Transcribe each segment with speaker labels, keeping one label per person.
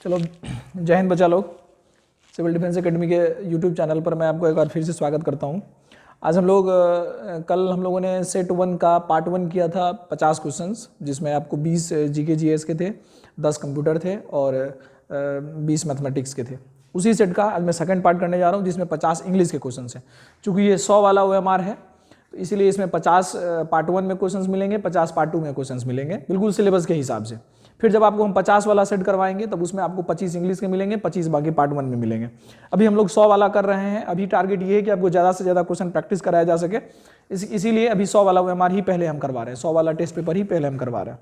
Speaker 1: चलो, जय हिंद बच्चा लोग। सिविल डिफेंस एकेडमी के यूट्यूब चैनल पर मैं आपको एक बार फिर से स्वागत करता हूं। आज हम लोग कल हम लोगों ने सेट 1 का पार्ट 1 किया था 50 क्वेश्चंस, जिसमें आपको 20 जीके जीएस के थे, 10 कंप्यूटर थे और 20 मैथमेटिक्स के थे। उसी सेट का आज मैं सेकंड पार्ट करने जा रहा हूं, जिसमें 50 इंग्लिश के क्वेश्चन हैं। चूँकि ये 100 वाला OMR है, तो इसीलिए इसमें 50 पार्ट 1 में क्वेश्चंस मिलेंगे, 50 पार्ट 2 में क्वेश्चंस मिलेंगे, बिल्कुल सिलेबस के हिसाब से। फिर जब आपको हम 50 वाला सेट करवाएंगे तब उसमें आपको 25 इंग्लिश के मिलेंगे, 25 बाकी पार्ट 1 में मिलेंगे। अभी हम लोग 100 वाला कर रहे हैं। अभी टारगेट ये है कि आपको ज़्यादा से ज़्यादा क्वेश्चन प्रैक्टिस कराया जा सके, इसीलिए अभी 100 वाला OMR ही पहले हम करवा रहे हैं, 100 वाला टेस्ट पेपर ही पहले हम करवा रहे हैं।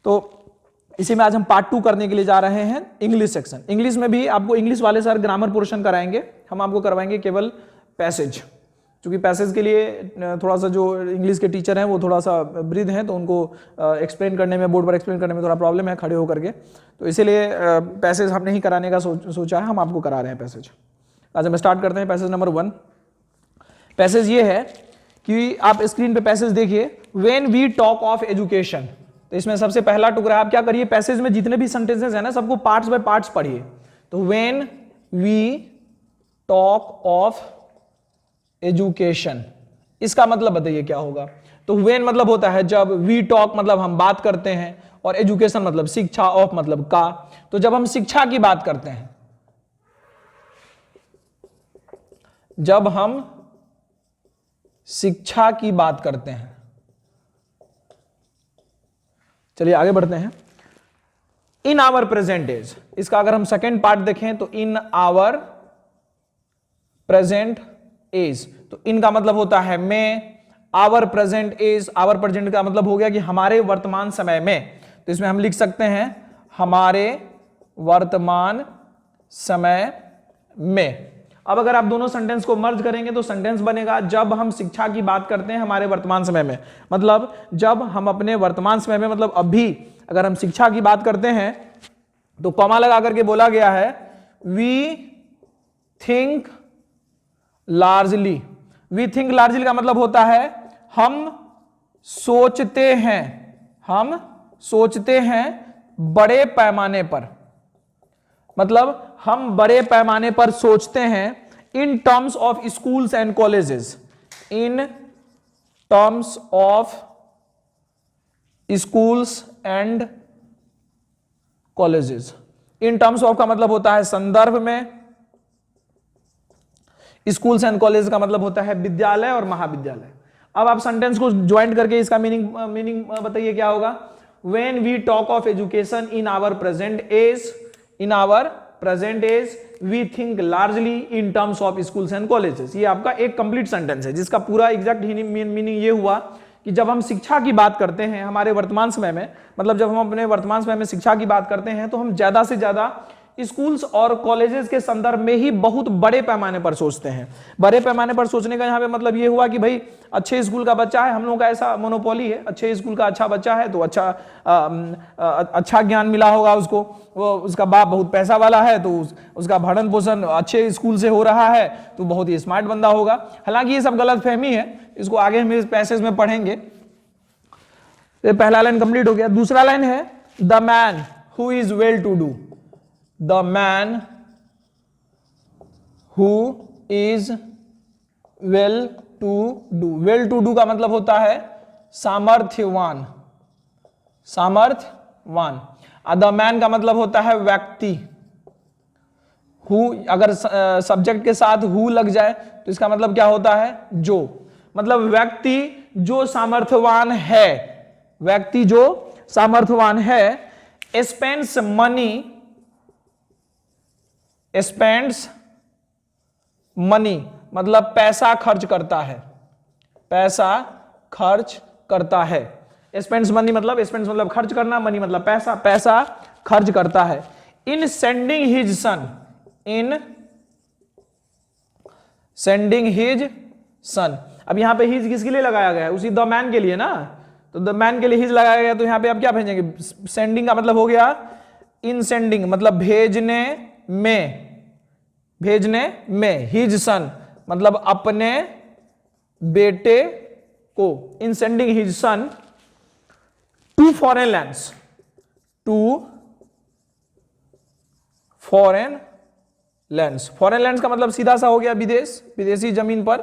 Speaker 1: तो इसी में आज हम पार्ट 2 करने के लिए जा रहे हैं, इंग्लिश सेक्शन। इंग्लिश में भी आपको इंग्लिश वाले सर ग्रामर पोर्शन कराएंगे, हम आपको करवाएंगे केवल पैसेज। क्योंकि पैसेज के लिए थोड़ा सा जो इंग्लिश के टीचर हैं वो थोड़ा सा वृद्ध हैं, तो उनको एक्सप्लेन करने में, बोर्ड पर एक्सप्लेन करने में थोड़ा प्रॉब्लम है खड़े होकर के, तो इसीलिए पैसेज हमने ही कराने का सोचा है, हम आपको करा रहे हैं पैसेज। आज हम स्टार्ट करते हैं पैसेज नंबर 1। पैसेज ये है कि आप स्क्रीन पे पैसेज देखिए, when we talk of education. तो इसमें सबसे पहला टुकड़ा आप क्या करिए, पैसेज में जितने भी सेंटेंसेस हैं ना, सबको पार्ट्स बाय पार्ट्स पढ़िए। तो when we talk of education, इसका मतलब बताइए क्या होगा। तो व्हेन मतलब होता है जब, वी टॉक मतलब हम बात करते हैं, और एजुकेशन मतलब शिक्षा, ऑफ मतलब का। तो जब हम शिक्षा की बात करते हैं, जब हम शिक्षा की बात करते हैं, चलिए आगे बढ़ते हैं। इन आवर प्रेजेंट एज, इसका अगर हम सेकेंड पार्ट देखें तो इन आवर प्रेजेंट एज, तो इनका मतलब होता है में, our present age, our present का मतलब हो गया कि हमारे वर्तमान समय में। तो इसमें हम लिख सकते हैं हमारे वर्तमान समय में। अब अगर आप दोनों सेंटेंस को मर्ज करेंगे तो सेंटेंस बनेगा, जब हम शिक्षा की बात करते हैं हमारे वर्तमान समय में, मतलब जब हम अपने वर्तमान समय में, मतलब अभी अगर हम शिक्षा की बात करते हैं तो कॉमा लगा करके बोला गया है we think largely. We think largely का मतलब होता है हम सोचते हैं, हम सोचते हैं बड़े पैमाने पर, मतलब हम बड़े पैमाने पर सोचते हैं इन terms of schools and colleges, in terms of schools and colleges. In terms of का मतलब होता है संदर्भ में, स्कूल्स एंड कॉलेज का मतलब होता है विद्यालय और महाविद्यालय। अब आप सेंटेंस को ज्वाइंट करके इसका मीनिंग बताइए क्या होगा। When we talk of education in our present age, in our present age we think largely in terms of schools and colleges. ये आपका एक कंप्लीट सेंटेंस है, जिसका पूरा एग्जैक्ट मीनिंग ये हुआ कि जब हम शिक्षा की बात करते हैं हमारे वर्तमान समय में, मतलब जब हम अपने वर्तमान समय में शिक्षा की बात करते हैं तो हम ज्यादा से ज्यादा स्कूल्स और कॉलेजेस के संदर्भ में ही बहुत बड़े पैमाने पर सोचते हैं। बड़े पैमाने पर सोचने का यहाँ पे मतलब ये हुआ कि भाई अच्छे स्कूल का बच्चा है, हम लोगों का ऐसा मोनोपोली है, अच्छे स्कूल का अच्छा बच्चा है तो अच्छा ज्ञान मिला होगा उसको, वो उसका बाप बहुत पैसा वाला है तो उसका भरण पोषण अच्छे स्कूल से हो रहा है तो बहुत ही स्मार्ट बंदा होगा। हालांकि ये सब गलत फहमी है, इसको आगे हम इस पैसेज में पढ़ेंगे। पहला लाइन कंप्लीट हो गया। दूसरा लाइन है the man who is well to do, the man who is well to do। well to do का मतलब होता है सामर्थ्यवान, सामर्थ्यवान। the man का मतलब होता है व्यक्ति। who अगर सब्जेक्ट के साथ who लग जाए तो इसका मतलब क्या होता है, जो, मतलब व्यक्ति जो सामर्थ्यवान है, व्यक्ति जो सामर्थ्यवान है। spends money, स्पेंड्स मनी मतलब पैसा खर्च करता है, पैसा खर्च करता है। स्पेंड्स मनी मतलब, स्पेंड्स मतलब खर्च करना, मनी मतलब पैसा, पैसा खर्च करता है। इन सेंडिंग हिज सन, इन सेंडिंग हिज सन। अब यहां पे हिज किसके लिए लगाया गया है, उसी द मैन के लिए ना, तो द मैन के लिए हिज लगाया गया, तो यहां पे आप क्या भेजेंगे, सेंडिंग का मतलब हो गया इन सेंडिंग मतलब भेजने में, भेजने में। हिज सन मतलब अपने बेटे को, in sending his son to foreign lands, to foreign lands. Foreign lands का मतलब सीधा सा हो गया विदेश, विदेशी जमीन पर,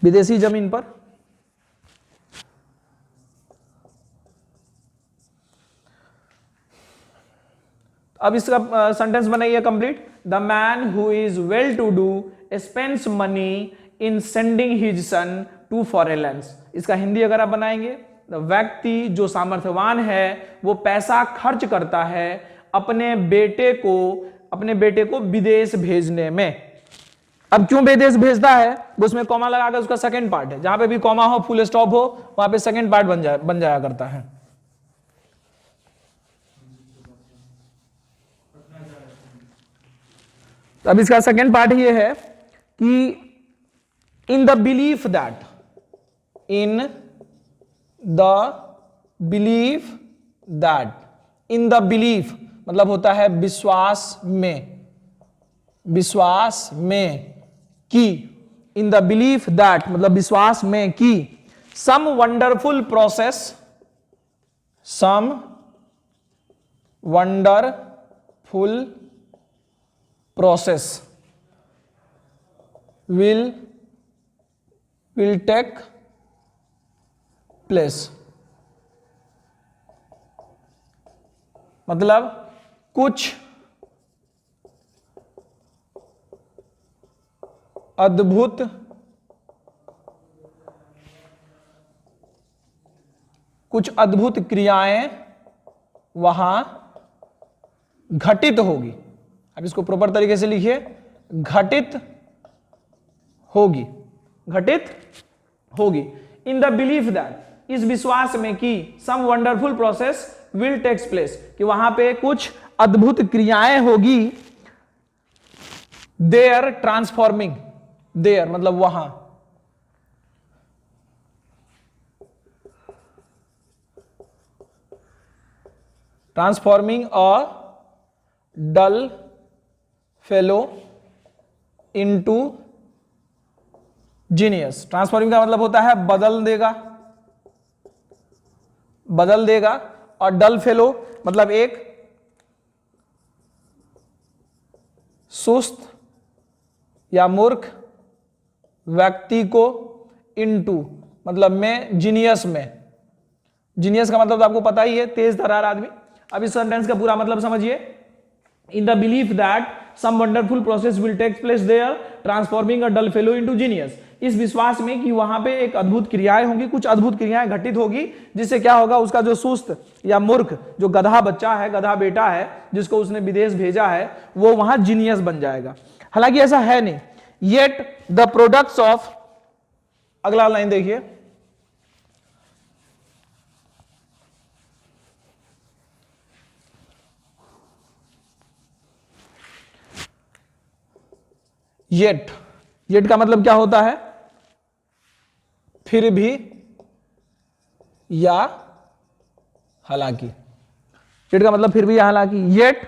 Speaker 1: विदेशी जमीन पर। अब इसका सेंटेंस बनाइए complete. The man who is well to do spends money in sending his son to foreign lands. इसका हिंदी अगर आप बनाएंगे, व्यक्ति जो सामर्थ्यवान है वो पैसा खर्च करता है अपने बेटे को विदेश भेजने में। अब क्यों विदेश भेजता है, उसमें कॉमा लगाकर उसका सेकंड पार्ट है, जहां पे भी कॉमा हो, फुल स्टॉप हो, वहां पे सेकंड पार्ट बन जाया करता है। अब इसका सेकंड पार्ट ये है कि इन the belief that, in the belief that, in the belief मतलब होता है विश्वास में, विश्वास में कि, इन द बिलीफ दैट मतलब विश्वास में कि some wonderful process, some wonderful process will take place. मतलब कुछ अद्भुत क्रियाएं वहां घटित होगी। अब इसको प्रॉपर तरीके से लिखिए, घटित होगी, घटित होगी। इन द बिलीफ दैट, इस विश्वास में कि some wonderful process will takes place, कि वहां पे कुछ अद्भुत क्रियाएं होगी। देयर ट्रांसफॉर्मिंग, देयर मतलब वहां, transforming a dull fellow into genius. Transforming का मतलब होता है बदल देगा, बदल देगा, और डल फेलो मतलब एक सुस्त या मूर्ख व्यक्ति को इनटू मतलब में, जीनियस में। जीनियस का मतलब तो आपको पता ही है, तेज तर्रार आदमी। अब इस सेंटेंस का पूरा मतलब समझिए। In the belief that some wonderful process will take place there, transforming a dull fellow into genius. इस विश्वास में कि वहां पे एक अद्भुत क्रियाएं होंगी, कुछ अद्भुत क्रियाएं घटित होगी, जिससे क्या होगा, उसका जो सुस्त या मूर्ख, जो गधा बच्चा है, गधा बेटा है, जिसको उसने विदेश भेजा है, वो वहां जीनियस बन जाएगा। हालांकि ऐसा है नहीं। येट द प्रोडक्ट्स ऑफ, अगला लाइन देखिए, येट, येट का मतलब क्या होता है, फिर भी या हालांकि। येट का मतलब फिर भी या हालांकि। Yet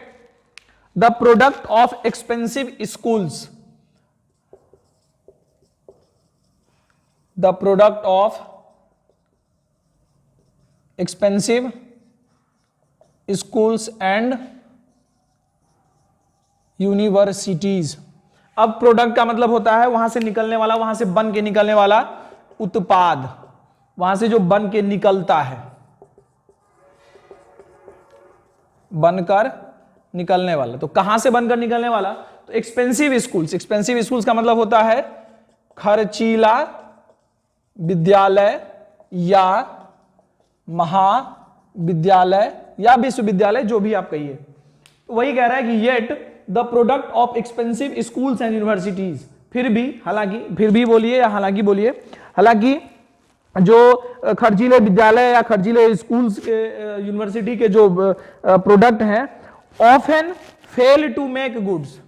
Speaker 1: the product of expensive schools, the product of expensive schools and universities. अब प्रोडक्ट का मतलब होता है वहां से निकलने वाला, वहां से बन के निकलने वाला उत्पाद, वहां से जो बन के निकलता है, बनकर निकलने वाला। तो कहां से बनकर निकलने वाला, तो एक्सपेंसिव स्कूल्स। एक्सपेंसिव स्कूल्स का मतलब होता है खर्चीला विद्यालय या महाविद्यालय या विश्वविद्यालय, जो भी आप कहिए। तो वही कह रहा है कि yet the product of expensive schools and universities, फिर भी, हालांकि, फिर भी बोलिए या हालांकि बोलिए, हालांकि जो खर्चीले विद्यालय या खर्चीले स्कूल्स के, यूनिवर्सिटी के जो प्रोडक्ट हैं, often fail to make goods,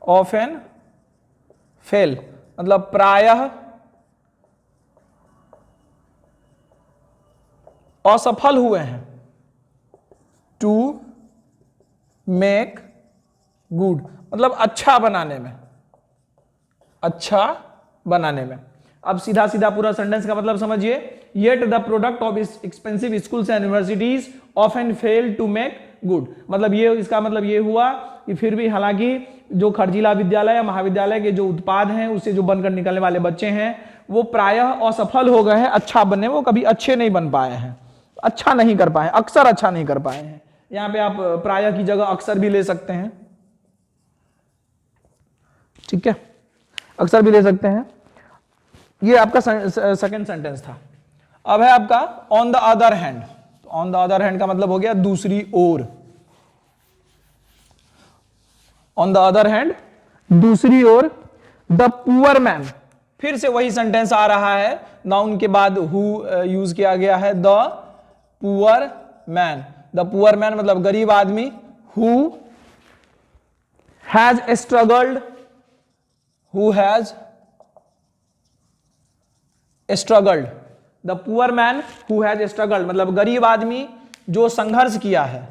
Speaker 1: often fail मतलब प्रायः असफल हुए हैं, टू मेक गुड मतलब अच्छा बनाने में, अच्छा बनाने में। अब सीधा सीधा पूरा सेंटेंस का मतलब समझिए। Yet the product of expensive schools and universities often fail to make good. मतलब ये, इसका मतलब ये हुआ कि फिर भी हालांकि जो खर्चीला विद्यालय या महाविद्यालय के जो उत्पाद हैं उससे जो बनकर निकलने वाले बच्चे हैं वो प्रायः असफल हो गए हैं अच्छा बनने में, वो कभी अच्छे नहीं बन पाए हैं, अच्छा नहीं कर पाए, अक्सर अच्छा नहीं कर पाए हैं। यहां पे आप प्रायः की जगह अक्सर भी ले सकते हैं, ठीक है, अक्सर भी ले सकते हैं। ये आपका सेकंड सेंटेंस था। अब है आपका on the other hand. On the other hand का मतलब हो गया दूसरी ओर। ऑन द अदर हैंड, दूसरी ओर। द पुअर मैन, फिर से वही सेंटेंस आ रहा है, नाउन के बाद हु यूज किया गया है, the poor man. The poor man मतलब गरीब आदमी, who has struggled, who has struggled. The poor man who has struggled मतलब गरीब आदमी जो संघर्ष किया है,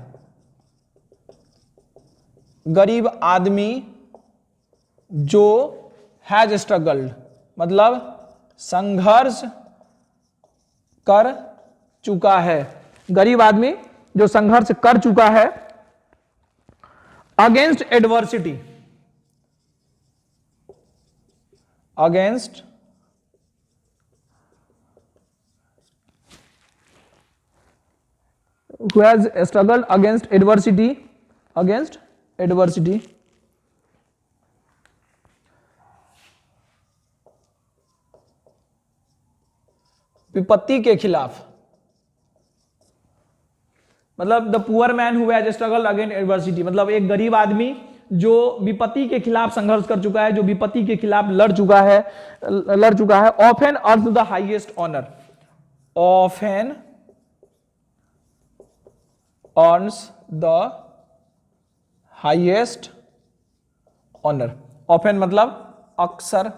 Speaker 1: गरीब आदमी जो हैज स्ट्रगल्ड मतलब संघर्ष कर चुका है, गरीब आदमी जो संघर्ष कर चुका है against adversity, against who has struggled against adversity, against adversity। विपत्ति के खिलाफ, मतलब the poor man who has struggled against adversity मतलब एक गरीब आदमी जो विपत्ति के खिलाफ संघर्ष कर चुका है, जो विपत्ति के खिलाफ लड़ चुका है। ऑफन अर्थ the highest honour, often earns the highest honor। often मतलब अक्सर,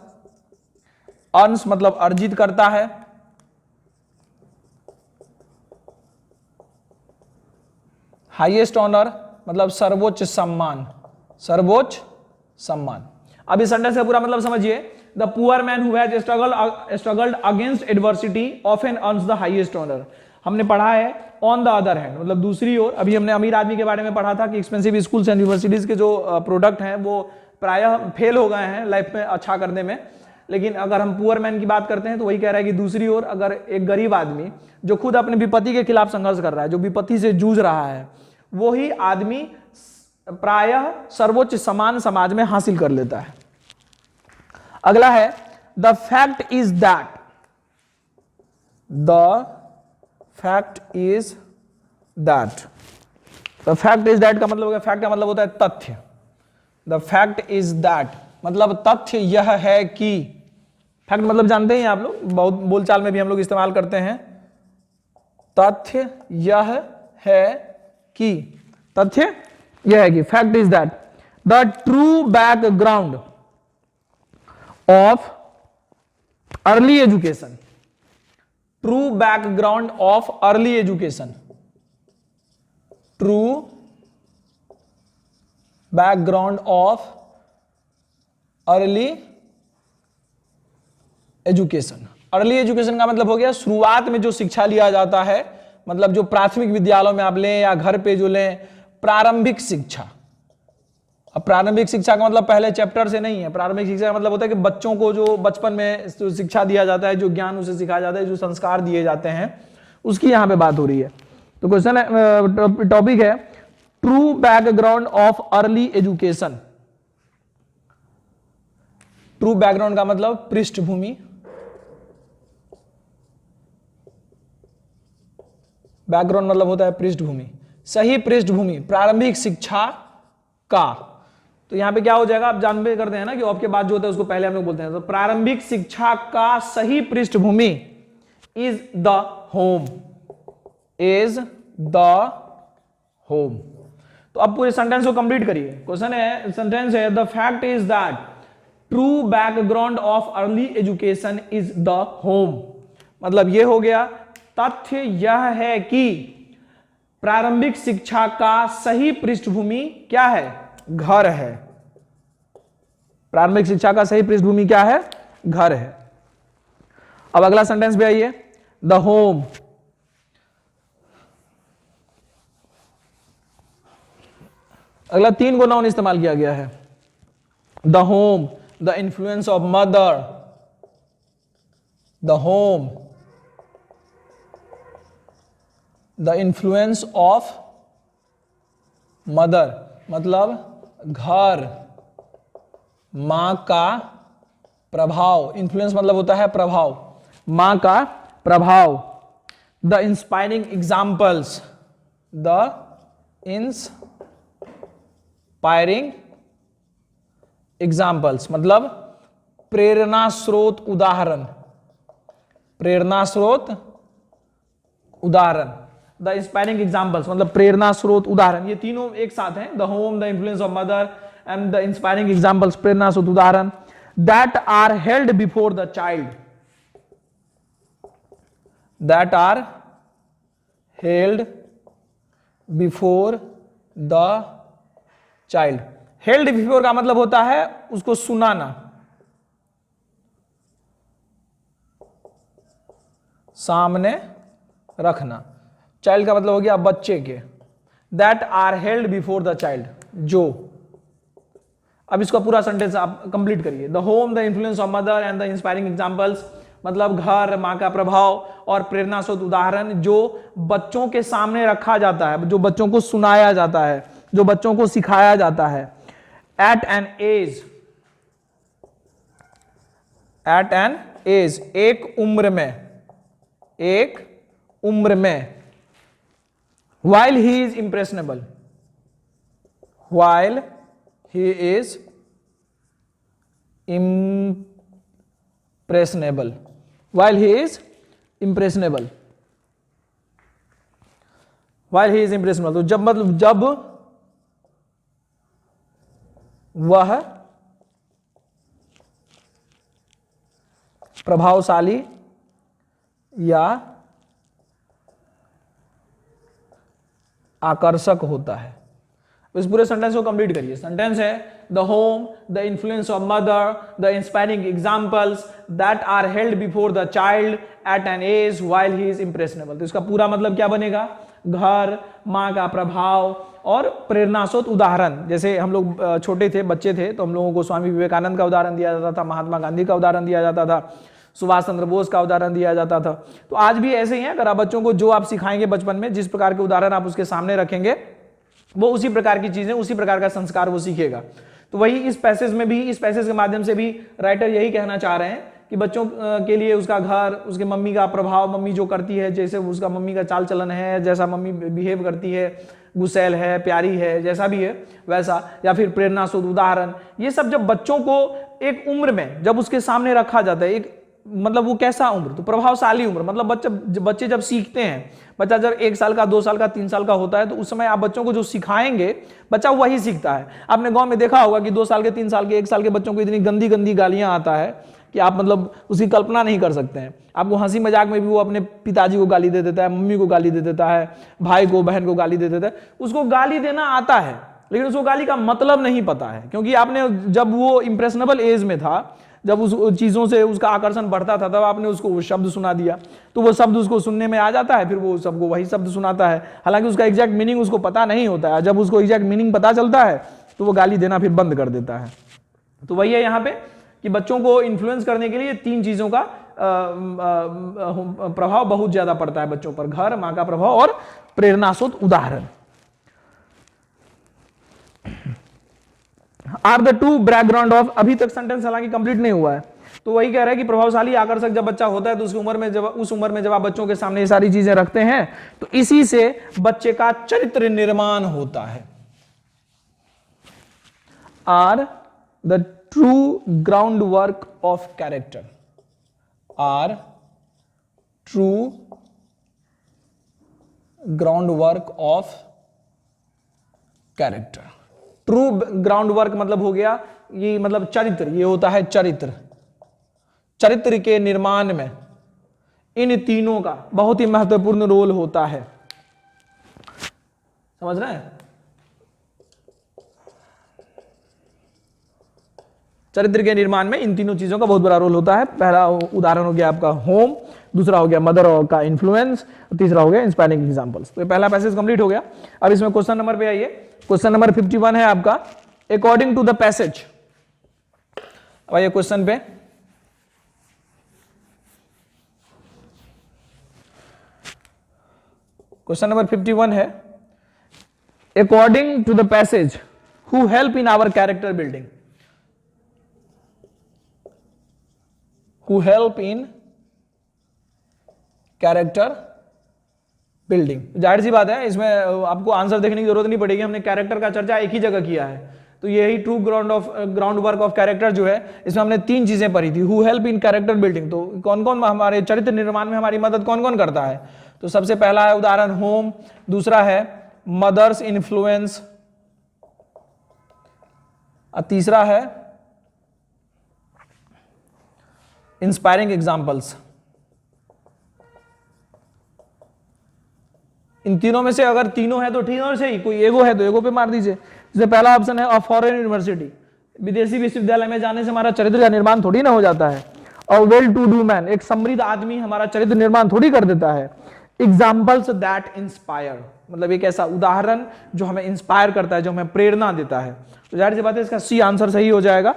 Speaker 1: earns मतलब अर्जित करता है, highest honor मतलब सर्वोच्च सम्मान, सर्वोच्च सम्मान। अब इस सेंटेंस का पूरा मतलब समझिए। The poor man who has struggled against adversity often earns the highest honour. हमने पढ़ा है ऑन द अदर हैंड मतलब दूसरी ओर। अभी हमने अमीर आदमी के बारे में पढ़ा था कि एक्सपेंसिव स्कूल्स एंड यूनिवर्सिटीज के जो प्रोडक्ट हैं वो प्रायः फेल हो गए हैं लाइफ में अच्छा करने में। लेकिन अगर हम पुअर मैन की बात करते हैं तो वही कह रहा है कि दूसरी ओर अगर एक गरीब आदमी जो खुद अपनी विपत्ति के खिलाफ संघर्ष कर रहा है, जो विपत्ति से जूझ रहा है, वही आदमी प्रायः सर्वोच्च सम्मान समाज में हासिल कर लेता है। अगला है the fact is that, the fact is that. The fact is that का मतलब होगा, फैक्ट का मतलब होता है तथ्य। द फैक्ट इज दैट मतलब तथ्य यह है कि, फैक्ट मतलब जानते हैं आप लोग, बहुत बोलचाल में भी हम लोग इस्तेमाल करते हैं। तथ्य यह है कि, तथ्य यह है कि, fact is that the true background of early education, true background of early education, true background of early education. Early education का मतलब हो गया शुरुआत में जो शिक्षा लिया जाता है, मतलब जो प्राथमिक विद्यालयों में आप लें या घर पे जो लें, प्रारंभिक शिक्षा। अब प्रारंभिक शिक्षा का मतलब पहले चैप्टर से नहीं है। प्रारंभिक शिक्षा का मतलब होता है कि बच्चों को जो बचपन में शिक्षा दिया जाता है, जो ज्ञान उसे सिखाया जाता है, जो संस्कार दिए जाते हैं, उसकी यहां पे बात हो रही है। तो क्वेश्चन है, टॉपिक है true background of early education. True background का मतलब पृष्ठभूमि, बैकग्राउंड मतलब होता है पृष्ठभूमि, सही पृष्ठभूमि प्रारंभिक शिक्षा का। तो यहां पे क्या हो जाएगा, आप जानते करते हैं ना कि ऑफ के बाद जो होता है उसको पहले हम लोग बोलते हैं। तो प्रारंभिक शिक्षा का सही पृष्ठभूमि is the home, is the home. तो अब पूरे सेंटेंस को कंप्लीट करिए। क्वेश्चन है, सेंटेंस है the fact is that true background of early education is the home. मतलब यह हो गया, तथ्य यह है कि प्रारंभिक शिक्षा का सही पृष्ठभूमि क्या है, घर है। प्रारंभिक शिक्षा का सही पृष्ठभूमि क्या है, घर है। अब अगला सेंटेंस पे आइए। द होम, अगला 3 को नाउन इस्तेमाल किया गया है। The home, the influence of mother, the home, the influence of mother मतलब घर, मां का प्रभाव, इन्फ्लुएंस मतलब होता है प्रभाव, मां का प्रभाव। The inspiring examples, the inspiring examples मतलब प्रेरणा स्रोत उदाहरण, प्रेरणा स्रोत उदाहरण। द इंस्पायरिंग एग्जाम्पल्स मतलब प्रेरणा स्रोत उदाहरण, ये तीनों एक साथ हैं। The home, the influence of mother and the inspiring examples, प्रेरणा स्रोत उदाहरण। That are held before the child, that are held before the child. Held before का मतलब होता है उसको सुनाना, सामने रखना। चाइल्ड का मतलब हो गया बच्चे के। That are held before the child, जो। अब इसका पूरा सेंटेंस आप कंप्लीट करिए। The home, the influence of mother and the inspiring examples मतलब घर, मां का प्रभाव और प्रेरणा स्रोत उदाहरण जो बच्चों के सामने रखा जाता है, जो बच्चों को सुनाया जाता है, जो बच्चों को सिखाया जाता है। At an age, at an age एक उम्र में, एक उम्र में। while he is impressionable, while he is impressionable, while he is impressionable, while he is impressionable तो जब मतलब जब वह प्रभावशाली या आकर्षक होता है। इस पूरे सेंटेंस को कंप्लीट करिए। सेंटेंस है the home, the influence of mother, the inspiring examples that are held before the child at an age while he is impressionable. तो इसका पूरा मतलब क्या बनेगा? घर, मां का प्रभाव और प्रेरणा स्रोत उदाहरण। जैसे हम लोग छोटे थे, बच्चे थे, तो हम लोगों को स्वामी विवेकानंद का उदाहरण दिया जाता था, महात्मा गांधी का उदाहरण दिया जाता था, सुभाष चंद्र बोस का उदाहरण दिया जाता था। तो आज भी ऐसे ही है। अगर आप बच्चों को जो आप सिखाएंगे बचपन में, जिस प्रकार के उदाहरण आप उसके सामने रखेंगे, वो उसी प्रकार की चीजें, उसी प्रकार का संस्कार वो सीखेगा। तो वही इस पैसेज में भी, इस पैसेज के माध्यम से भी राइटर यही कहना चाह रहे हैं कि बच्चों के लिए उसका घर, उसके मम्मी का प्रभाव, मम्मी जो करती है, जैसे उसका मम्मी का चाल चलन है, जैसा मम्मी बिहेव करती है, गुस्सैल है, प्यारी है, जैसा भी है वैसा, या फिर प्रेरणा स्रोत उदाहरण, ये सब जब बच्चों को एक उम्र में जब उसके सामने रखा जाता है, एक मतलब वो कैसा उम्र? तो प्रभावशाली उम्र। मतलब बच्चे जब सीखते हैं, बच्चा जब 1 साल का, 2 साल का, 3 साल का होता है, तो उस समय आप बच्चों को जो सिखाएंगे बच्चा वही सीखता है। आपने गांव में देखा होगा कि 2 साल के, 3 साल के, 1 साल के बच्चों को इतनी गंदी गंदी गालियां आता है कि आप मतलब उसकी कल्पना नहीं कर सकते हैं। आपको हंसी मजाक में भी वो अपने पिताजी को गाली दे देता है, मम्मी को गाली दे देता है, भाई को, बहन को गाली दे देता है। उसको गाली देना आता है, लेकिन उसको गाली का मतलब नहीं पता है, क्योंकि आपने जब वो इंप्रेशनेबल एज में था, जब उस चीजों से उसका आकर्षण बढ़ता था, तब आपने उसको वो शब्द सुना दिया, तो वो शब्द उसको सुनने में आ जाता है, फिर वो सबको वही शब्द सुनाता है, हालांकि उसका एग्जैक्ट मीनिंग उसको पता नहीं होता है। जब उसको एग्जैक्ट मीनिंग पता चलता है तो वो गाली देना फिर बंद कर देता है। तो वही है यहाँ पे कि बच्चों को इन्फ्लुएंस करने के लिए 3 चीजों का प्रभाव बहुत ज्यादा पड़ता है बच्चों पर: घर, मां का प्रभाव और प्रेरणा स्रोत उदाहरण। Are the true background of, अभी तक सेंटेंस हालांकि कंप्लीट नहीं हुआ है, तो वही कह रहा है कि प्रभावशाली आकर्षक जब बच्चा होता है तो उसकी उम्र में जब आप बच्चों के सामने ये सारी चीजें रखते हैं, तो इसी से बच्चे का चरित्र निर्माण होता है। Are the true ground work of character, are true ground work of character. True ground work मतलब हो गया ये, मतलब चरित्र, ये होता है चरित्र। चरित्र के निर्माण में इन तीनों का बहुत ही महत्वपूर्ण रोल होता है। समझ रहे हैं? चरित्र के निर्माण में इन तीनों चीजों का बहुत बड़ा रोल होता है। पहला उदाहरण हो गया आपका होम, दूसरा हो गया मदर का इन्फ्लुएंस, तीसरा हो गया इंस्पायरिंग एग्जांपल्स। तो ये पहला पैसेज कंप्लीट हो गया। अब इसमें क्वेश्चन नंबर पे आइए। क्वेश्चन नंबर 51 है आपका, अकॉर्डिंग टू द पैसेज। अब आइए क्वेश्चन पे। क्वेश्चन नंबर 51 है, according to the passage who help in our character building, who help in character building. जाहिर सी बात है, इसमें आपको आंसर देखने की जरूरत नहीं पड़ेगी, हमने कैरेक्टर का चर्चा एक ही जगह किया है। तो यही true ground work of character जो है, इसमें हमने तीन चीजें पढ़ी थी। Who help in character building, तो कौन कौन हमारे चरित्र निर्माण में हमारी मदद कौन कौन करता है? तो सबसे पहला है उदाहरण होम, दूसरा है मदर्स इन्फ्लुएंस, और तीसरा है इंस्पायरिंग एग्जाम्पल्स। इन तीनों में से अगर तीनों है तो तीनों से ही, कोई एगो है तो एगो पे मार दीजिए। जैसे पहला ऑप्शन है, अ फॉरेन यूनिवर्सिटी, विदेशी विश्वविद्यालय में जाने से हमारा चरित्र का निर्माण थोड़ी ना हो जाता है। और वेल टू डू मैन, एक समृद्ध आदमी हमारा चरित्र निर्माण थोड़ी कर देता है। एग्जाम्पल्स दैट इंस्पायर, मतलब एक ऐसा उदाहरण जो हमें इंस्पायर करता है, जो हमें प्रेरणा देता है। तो जाहिर सी बात है इसका सी आंसर सही हो जाएगा।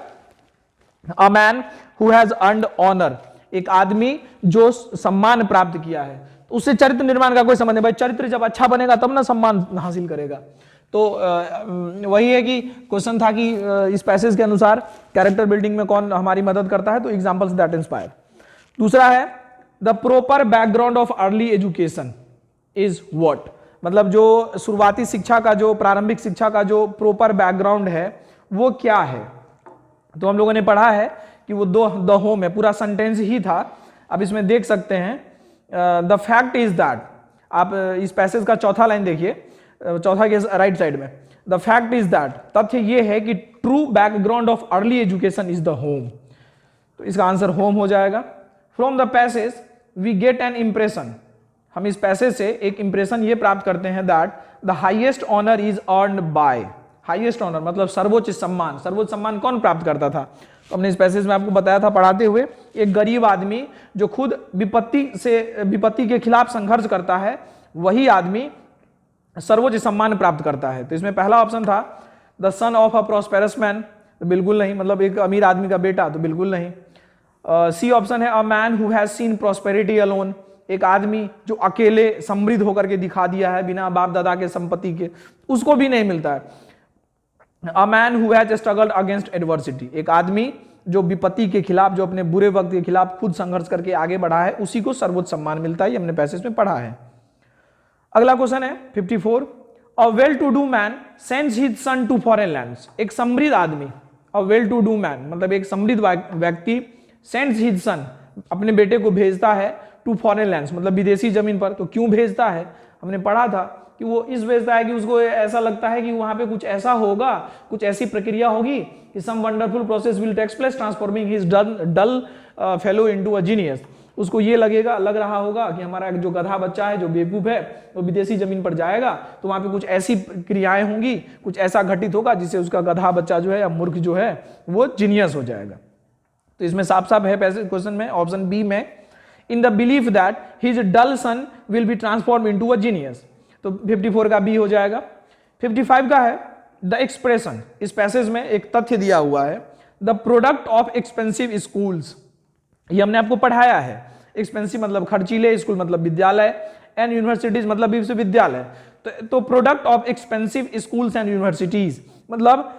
Speaker 1: A man who has earned honour, एक आदमी जो सम्मान प्राप्त किया है। तो उससे चरित्र निर्माण का कोई संबंध नहीं भाई, चरित्र जब अच्छा बनेगा तब ना सम्मान हासिल करेगा। तो वही है कि क्वेश्चन था कि इस पैसेज के अनुसार कैरेक्टर बिल्डिंग में कौन हमारी मदद करता है, तो एग्जांपल्स दैट इंस्पायर। दूसरा है the proper background of early education is what, मतलब जो शुरुआती शिक्षा का, जो प्रारंभिक शिक्षा का जो प्रॉपर बैकग्राउंड है वो क्या है। तो हम लोगों ने पढ़ा है कि वो द होम है, पूरा सेंटेंस ही था। अब इसमें देख सकते हैं द फैक्ट इज दैट, आप इस पैसेज का चौथा लाइन देखिए, चौथा के राइट साइड में, द फैक्ट इज दैट, तथ्य ये है कि true background of early education is the home. तो इसका आंसर होम हो जाएगा। From the passage we get an impression, हम इस पैसेज से एक इंप्रेशन ये प्राप्त करते हैं that the highest honour is earned by, highest honour मतलब सर्वोच्च सम्मान। सर्वोच्च सम्मान कौन प्राप्त करता था? तो हमने इस पैसेज में आपको बताया था पढ़ाते हुए, एक गरीब आदमी जो खुद विपत्ति के खिलाफ संघर्ष करता है, वही आदमी सर्वोच्च सम्मान प्राप्त करता है। तो इसमें पहला ऑप्शन था the son of a prosperous man, तो बिल्कुल नहीं, मतलब एक अमीर आदमी का बेटा, तो बिल्कुल नहीं। सी ऑप्शन है अ man who has seen prosperity alone, एक आदमी जो अकेले समृद्ध होकर के दिखा दिया है बिना बाप दादा के संपत्ति के, उसको भी नहीं मिलता है। अ man who has struggled against adversity, एक आदमी जो विपत्ति के खिलाफ, जो अपने बुरे वक्त के खिलाफ खुद संघर्ष करके आगे बढ़ा है, उसी को सर्वोच्च सम्मान मिलता है। ये हमने पैसेज में पढ़ा है। अगला क्वेश्चन है 54, a well to do man sends his son to foreign lands, एक समृद्ध आदमी, a well to do man मतलब एक समृद्ध व्यक्ति, सेंड्स हिज सन अपने बेटे को भेजता है टू फॉरेन लैंड्स मतलब विदेशी जमीन पर। तो क्यों भेजता है? हमने पढ़ा था कि वो इस भेजता है कि उसको ऐसा लगता है कि वहां पे कुछ ऐसा होगा, कुछ ऐसी प्रक्रिया होगी कि some wonderful process will takes place transforming his dull fellow into a genius. उसको ये लग रहा होगा कि हमारा जो गधा बच्चा है, जो बेवकूफ है, वो विदेशी जमीन पर जाएगा तो वहां पे कुछ ऐसी क्रियाएं होंगी, कुछ ऐसा घटित होगा जिससे उसका गधा बच्चा जो है या मूर्ख जो है वो जीनियस हो जाएगा। तो इसमें साफ साफ है क्वेश्चन में, ऑप्शन बी में, in the belief that his dull son will be transform into a genius. तो 54 का बी हो जाएगा। 55 का है द एक्सप्रेशन, इस पैसेज में एक तथ्य दिया हुआ है, the product of expensive schools, ये हमने आपको पढ़ाया है। एक्सपेंसिव मतलब खर्चीले, स्कूल मतलब विद्यालय, एंड यूनिवर्सिटीज मतलब विश्वविद्यालय। तो product of expensive schools and universities मतलब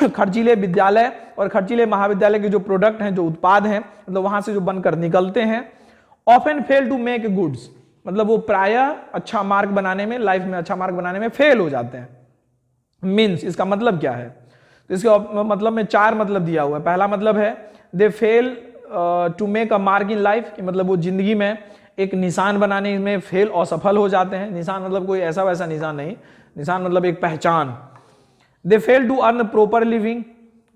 Speaker 1: खर्चीले विद्यालय और खर्चीले महाविद्यालय के जो प्रोडक्ट हैं, जो उत्पाद हैं, मतलब वहां से जो बनकर निकलते हैं, often fail to make goods मतलब वो प्रायः अच्छा मार्क बनाने में, लाइफ में अच्छा मार्क बनाने में फेल हो जाते हैं। मीन्स इसका मतलब क्या है? तो इसके मतलब में चार मतलब दिया हुआ है। पहला मतलब है they fail to make a mark in life, मतलब वो जिंदगी में एक निशान बनाने में फेल, असफल हो जाते हैं। निशान मतलब कोई ऐसा वैसा निशान नहीं, निशान मतलब एक पहचान। They fail to earn proper living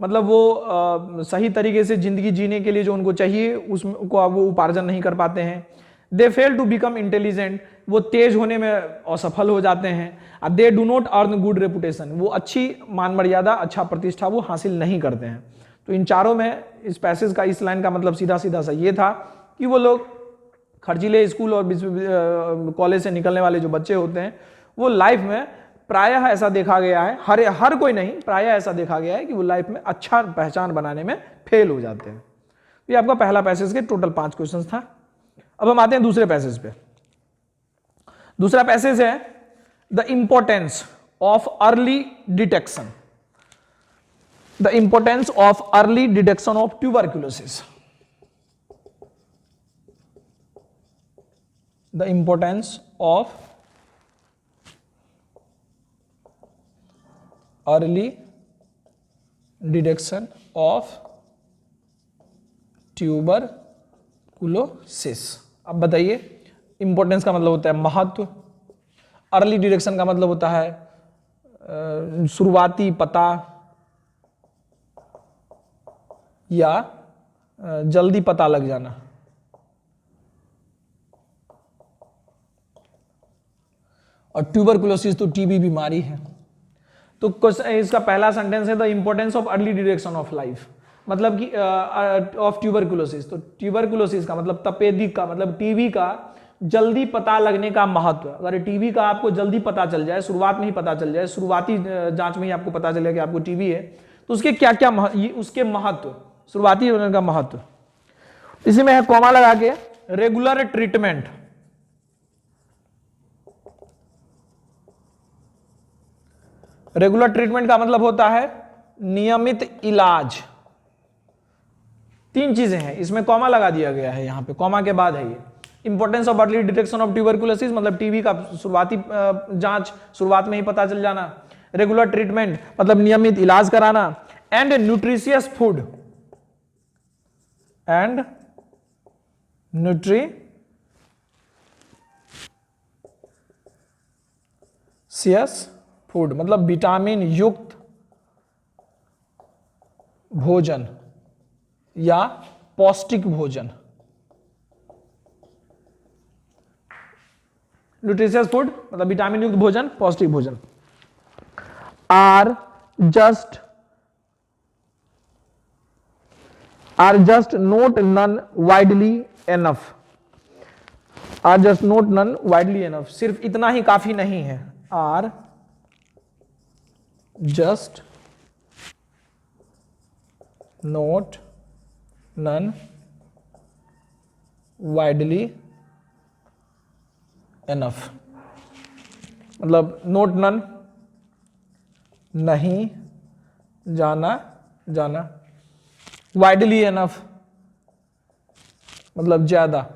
Speaker 1: मतलब वो सही तरीके से जिंदगी जीने के लिए जो उनको चाहिए उसको वो उपार्जन नहीं कर पाते हैं। दे फेल टू बिकम इंटेलिजेंट, वो तेज होने में असफल हो जाते हैं। They do not earn good reputation, वो अच्छी मान मर्यादा, अच्छा प्रतिष्ठा वो हासिल नहीं करते हैं। तो इन चारों में इस पैसेज का, इस लाइन का मतलब सीधा सीधा सा ये था कि वो लोग खर्चीले स्कूल और कॉलेज से निकलने वाले जो बच्चे होते हैं वो लाइफ में प्रायः ऐसा देखा गया है, हर कोई नहीं, प्रायः ऐसा देखा गया है कि वो लाइफ में अच्छा पहचान बनाने में फेल हो जाते हैं। ये आपका पहला पैसेज के टोटल 5 क्वेश्चंस था। अब हम आते हैं दूसरे पैसेज पे। दूसरा पैसेज है the importance of early detection, the importance of early detection of tuberculosis, the importance of early detection of tuberculosis. अब बताइए, इंपॉर्टेंस का मतलब होता है महत्व, अर्ली डिटेक्शन का मतलब होता है शुरुआती पता या जल्दी पता लग जाना। और ट्यूबरकुलोसिस तो टीबी बीमारी है। तो इसका पहला सेंटेंस है the importance of early detection of life, मतलब कि ऑफ ट्यूबरकुलोसिस। तो ट्यूबरकुलोसिस का मतलब तपेदिक का मतलब टीबी का जल्दी पता लगने का महत्व। अगर टीबी का आपको जल्दी पता चल जाए, शुरुआत में ही पता चल जाए, शुरुआती जांच में ही आपको पता चले कि आपको टीबी है, तो उसके क्या क्या उसके महत्व, शुरुआती होने का महत्व। इसी में है कॉमा लगा के रेगुलर ट्रीटमेंट, रेगुलर ट्रीटमेंट का मतलब होता है नियमित इलाज। 3 चीजें हैं, इसमें कॉमा लगा दिया गया है, यहां पे कॉमा के बाद है ये। Importance of early detection of tuberculosis मतलब टीबी का शुरुआती जांच, शुरुआत में ही पता चल जाना। रेगुलर ट्रीटमेंट मतलब नियमित इलाज कराना। And nutritious food, and nutritious food मतलब विटामिन युक्त भोजन या पौष्टिक भोजन। न्यूट्रिशियस फूड मतलब विटामिन युक्त भोजन, पौष्टिक भोजन। Are just not known widely enough, are just not known widely enough, सिर्फ इतना ही काफी नहीं है। Are just not known widely enough मतलब नोट नन नहीं जाना, वाइडली एनफ मतलब ज्यादा,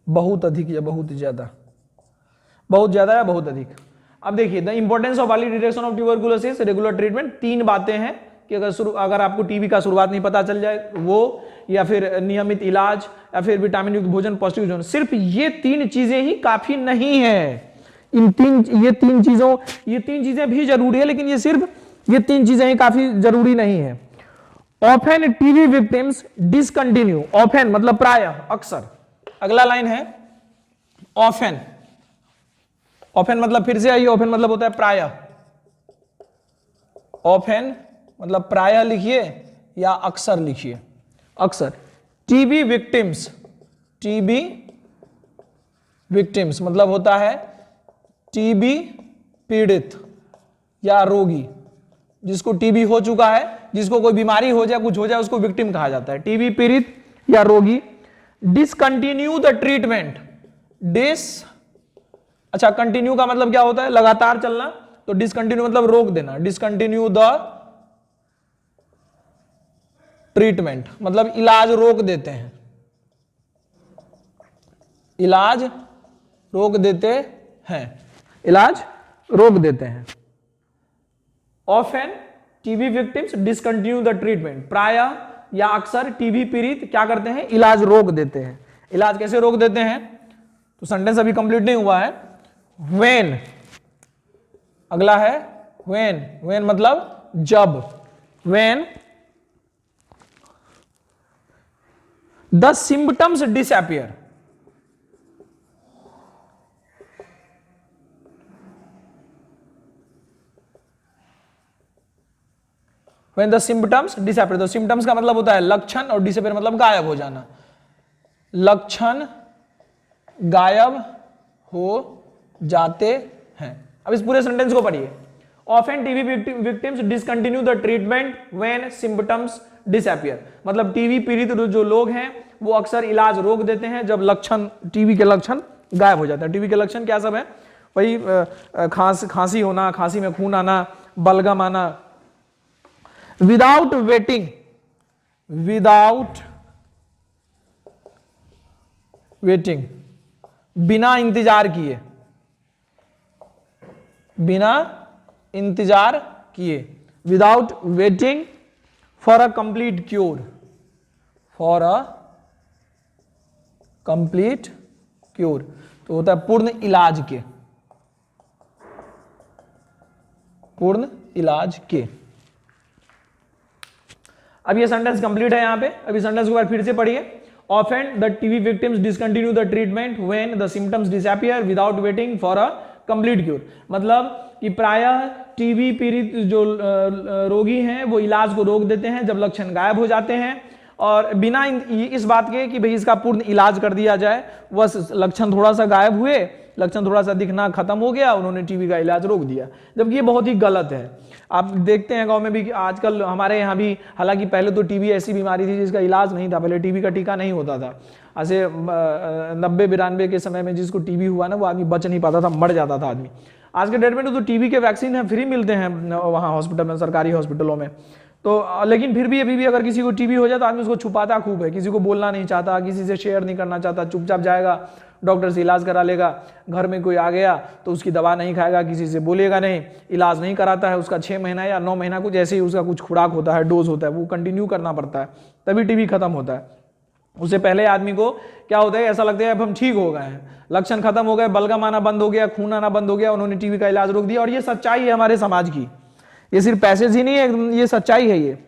Speaker 1: बहुत अधिक या बहुत ज्यादा, बहुत ज्यादा या बहुत अधिक। अब देखिए the importance of early detection of tuberculosis, regular treatment, 3 बातें हैं कि अगर आपको टीबी का शुरुआत नहीं पता चल जाए वो, या फिर नियमित इलाज, या फिर विटामिन युक्त भोजन, पौष्टिक भोजन। सिर्फ ये 3 चीजें ही काफी नहीं है। ये तीन चीजें भी जरूरी है, लेकिन ये 3 चीजें ही काफी जरूरी नहीं है। Often TB victims discontinue, often मतलब प्रायः, अक्सर। अगला लाइन है ऑफेन, ऑफेन मतलब फिर से आइए, ऑफेन मतलब होता है प्रायः, ऑफेन मतलब प्रायः लिखिए या अक्सर लिखिए, अक्सर। टीबी विक्टिम्स मतलब होता है टीबी पीड़ित या रोगी, जिसको टीबी हो चुका है, जिसको कोई बीमारी हो जाए, कुछ हो जाए, उसको विक्टिम कहा जाता है, टीबी पीड़ित या रोगी। डिसकंटिन्यू द ट्रीटमेंट, अच्छा कंटिन्यू का मतलब क्या होता है, लगातार चलना, तो डिसकंटिन्यू मतलब रोक देना। डिसकंटिन्यू द ट्रीटमेंट मतलब इलाज रोक देते हैं, इलाज रोक देते हैं, इलाज रोक देते हैं। Often TB victims discontinue the treatment, प्रायः या अक्सर टीबी पीड़ित क्या करते हैं, इलाज रोक देते हैं। इलाज कैसे रोक देते हैं, तो सेंटेंस अभी कंप्लीट नहीं हुआ है। व्हेन, अगला है व्हेन मतलब जब, when the symptoms disappear, when the symptoms disappear, तो सिम्पटम्स का मतलब होता है लक्षण और डिसअपियर मतलब गायब हो जाना, लक्षण गायब हो जाते हैं। अब इस पूरे सेंटेंस को पढ़िए। Often TB victims discontinue the treatment when symptoms disappear, मतलब टीबी पीड़ित जो लोग हैं वो अक्सर इलाज रोक देते हैं जब लक्षण, टीबी के लक्षण गायब हो जाते हैं। टीबी के लक्षण क्या सब है? वही खांसी होना, खांसी में खून आना, बलगम आना। विदाउट वेटिंग, विदाउट वेटिंग, बिना इंतजार किए, बिना इंतजार किए, without waiting for a complete cure, for a complete cure, तो होता है पूर्ण इलाज के, पूर्ण इलाज के। अब ये सेंटेंस कंप्लीट है यहां पे। अभी सेंटेंस को फिर से पढ़िए। Often the TB victims discontinue the treatment when the symptoms disappear without waiting for a complete cure, मतलब कि प्रायः टीबी पीड़ित जो रोगी हैं वो इलाज को रोक देते हैं जब लक्षण गायब हो जाते हैं, और बिना इस बात के कि भाई इसका पूर्ण इलाज कर दिया जाए, बस लक्षण थोड़ा सा गायब हुए, लक्षण थोड़ा सा दिखना खत्म हो गया, उन्होंने टीबी का इलाज रोक दिया, जबकि ये बहुत ही गलत है। आप देखते हैं गांव में भी आजकल, हमारे यहाँ भी, हालांकि पहले तो टीबी ऐसी बीमारी थी जिसका इलाज नहीं था, पहले टीबी का टीका नहीं होता था। ऐसे 90-92 के समय में जिसको टीबी हुआ ना वो आदमी बच नहीं पाता था, मर जाता था आदमी। आज के डेट में तो टीबी के वैक्सीन है, फ्री मिलते हैं वहाँ हॉस्पिटल में, सरकारी हॉस्पिटलों में। तो लेकिन फिर भी अभी भी अगर किसी को टीबी हो जाए तो आदमी उसको छुपाता खूब है, किसी को बोलना नहीं चाहता, किसी से शेयर नहीं करना चाहता, चुपचाप जाएगा डॉक्टर से इलाज करा लेगा। घर में कोई आ गया तो उसकी दवा नहीं खाएगा, किसी से बोलेगा नहीं, इलाज नहीं कराता है। उसका 6 महीना या 9 महीना कुछ ऐसे ही उसका कुछ खुराक होता है, डोज होता है, वो कंटिन्यू करना पड़ता है, तभी टीबी खत्म होता है। उससे पहले आदमी को क्या होता है, ऐसा लगता है अब हम ठीक हो गए हैं, लक्षण खत्म हो गए, बलगम आना बंद हो गया, खून आना बंद हो गया, उन्होंने टीबी का इलाज रोक दिया। और ये सच्चाई है हमारे समाज की, ये सिर्फ पैसेज ही नहीं है, ये सच्चाई है ये।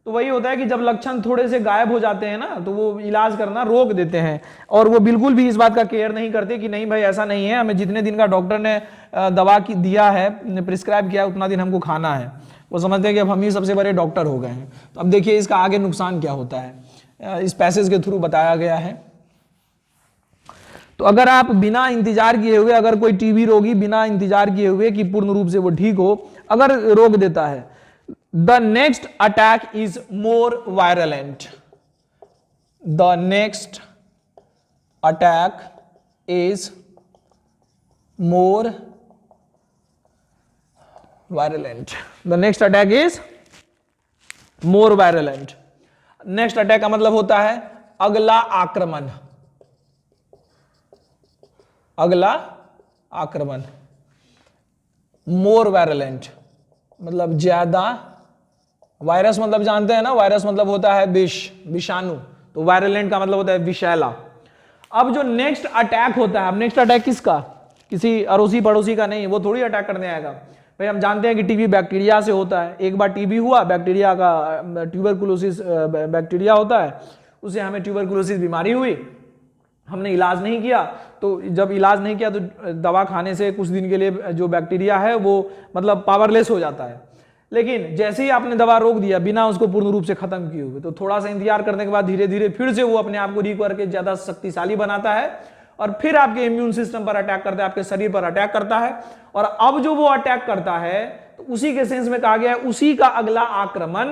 Speaker 1: तो वही होता है कि जब लक्षण थोड़े से गायब हो जाते हैं ना तो वो इलाज करना रोक देते हैं, और वो बिल्कुल भी इस बात का केयर नहीं करते कि नहीं भाई ऐसा नहीं है, हमें जितने दिन का डॉक्टर ने दवा की दिया है, प्रिस्क्राइब किया है, उतना दिन हमको खाना है। वो समझते हैं कि अब हम ही सबसे बड़े डॉक्टर हो गए हैं। तो अब देखिए इसका आगे नुकसान क्या होता है, इस पैसेज के थ्रू बताया गया है। तो अगर आप बिना इंतजार किए हुए, अगर कोई टीबी रोगी बिना इंतजार किए हुए कि पूर्ण रूप से वो ठीक हो, अगर रोक देता है, the next attack is more virulent, the next attack is more virulent, the next attack is more virulent। Next attack का मतलब होता है अगला आक्रमण, अगला आक्रमण। मोर वायरलेंट मतलब ज्यादा, वायरस मतलब जानते हैं ना, वायरस मतलब होता है विष, विषाणु, तो वायरलेंट का मतलब होता है विषैला। अब जो नेक्स्ट अटैक होता है, अब नेक्स्ट अटैक किसका, किसी अड़ोसी पड़ोसी का नहीं, वो थोड़ी अटैक करने आएगा भाई। हम जानते हैं कि टीबी बैक्टीरिया से होता है, एक बार टीबी हुआ, बैक्टीरिया का ट्यूबरकुलोसिस बैक्टीरिया होता है, उसे हमें ट्यूबरकुलोसिस बीमारी हुई, हमने इलाज नहीं किया, तो जब इलाज नहीं किया तो दवा खाने से कुछ दिन के लिए जो बैक्टीरिया है वो मतलब पावरलेस हो जाता है। लेकिन जैसे ही आपने दवा रोक दिया बिना उसको पूर्ण रूप से खत्म किए हुए, तो थोड़ा सा इंतजार करने के बाद धीरे धीरे फिर से वो अपने आप को रिकवर के ज्यादा शक्तिशाली बनाता है और फिर आपके इम्यून सिस्टम पर अटैक करता है, आपके शरीर पर अटैक करता है। और अब जो वो अटैक करता है तो उसी के सेंस में कहा गया है, उसी का अगला आक्रमण